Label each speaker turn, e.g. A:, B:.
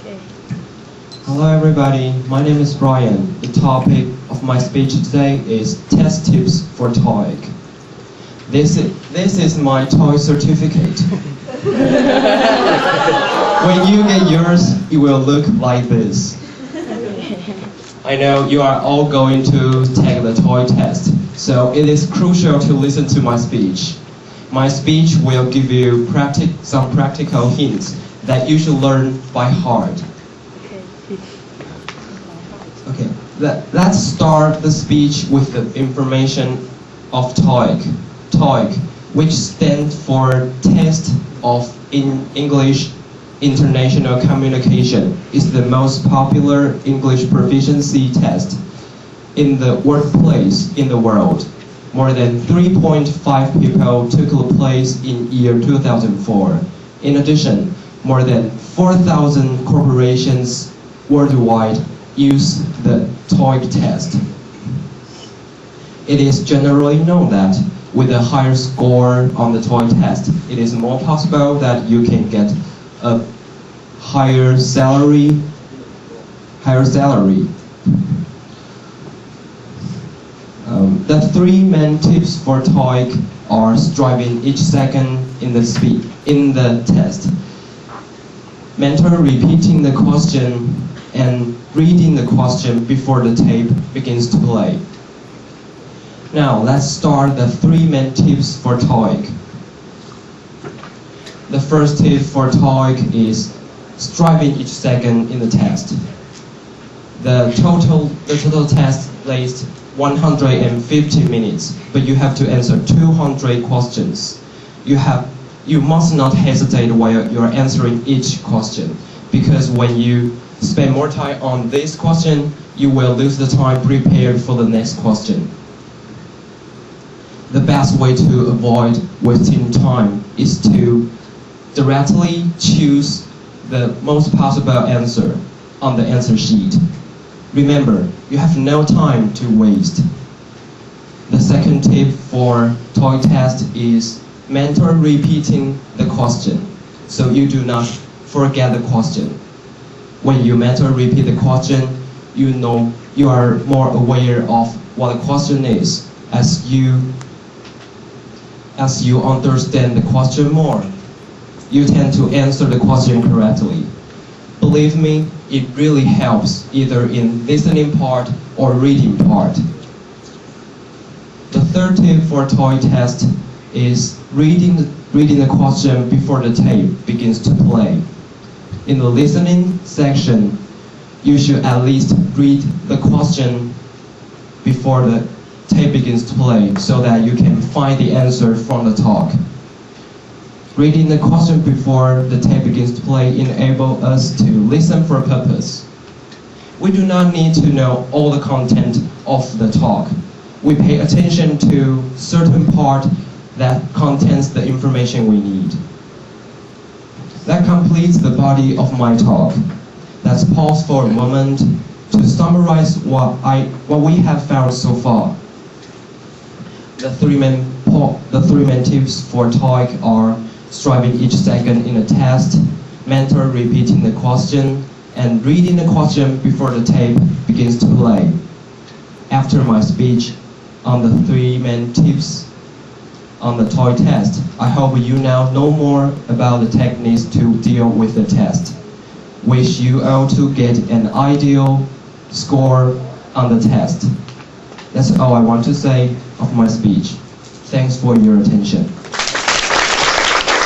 A: Okay.
B: Hello everybody, my name is Brian. The topic of my speech today is test tips for TOEIC. This is my TOEIC certificate. When you get yours, it will look like this. I know you are all going to take the TOEIC test, so it is crucial to listen to my speech. My speech will give you some practical hints that you should learn by heart. Okay, let's start the speech with the information of TOEIC. TOEIC, which stands for Test of English International Communication, is the most popular English proficiency test in the workplace in the world. More than 3.5 people took the place in year 2004. In addition, more than 4,000 corporations worldwide use the TOEIC test. It is generally known that with a higher score on the TOEIC test, it is more possible that you can get a higher salary. The three main tips for TOEIC are striving each second in the test, mentally repeating the question, and reading the question before the tape begins to play. Now let's start the three main tips for TOEIC. The first tip for TOEIC is striving each second in the test. The total test lasts 150 minutes, but you have to answer 200 questions. You must not hesitate while you're answering each question, because when you spend more time on this question, you will lose the time prepared for the next question. The best way to avoid wasting time is to directly choose the most possible answer on the answer sheet. Remember, you have no time to waste. The second tip for TOEIC test is mentally repeating the question, so you do not forget the question. When you mentally repeat the question, you are more aware of what the question is. As you understand the question more, you tend to answer the question correctly. Believe me, it really helps either in listening part or reading part. The third tip for TOEIC test is reading the question before the tape begins to play. In the listening section, you should at least read the question before the tape begins to play so that you can find the answer from the talk. Reading the question before the tape begins to play enables us to listen for a purpose. We do not need to know all the content of the talk. We pay attention to certain part that contains the information we need. That completes the body of my talk. Let's pause for a moment to summarize what we have found so far. The three main tips for TOEIC are striving each second in a test, mentally repeating the question, and reading the question before the tape begins to play. After my speech on the three main tips on the TOEIC test, I hope you now know more about the techniques to deal with the test. Wish you all to get an ideal score on the test. That's all I want to say of my speech. Thanks for your attention.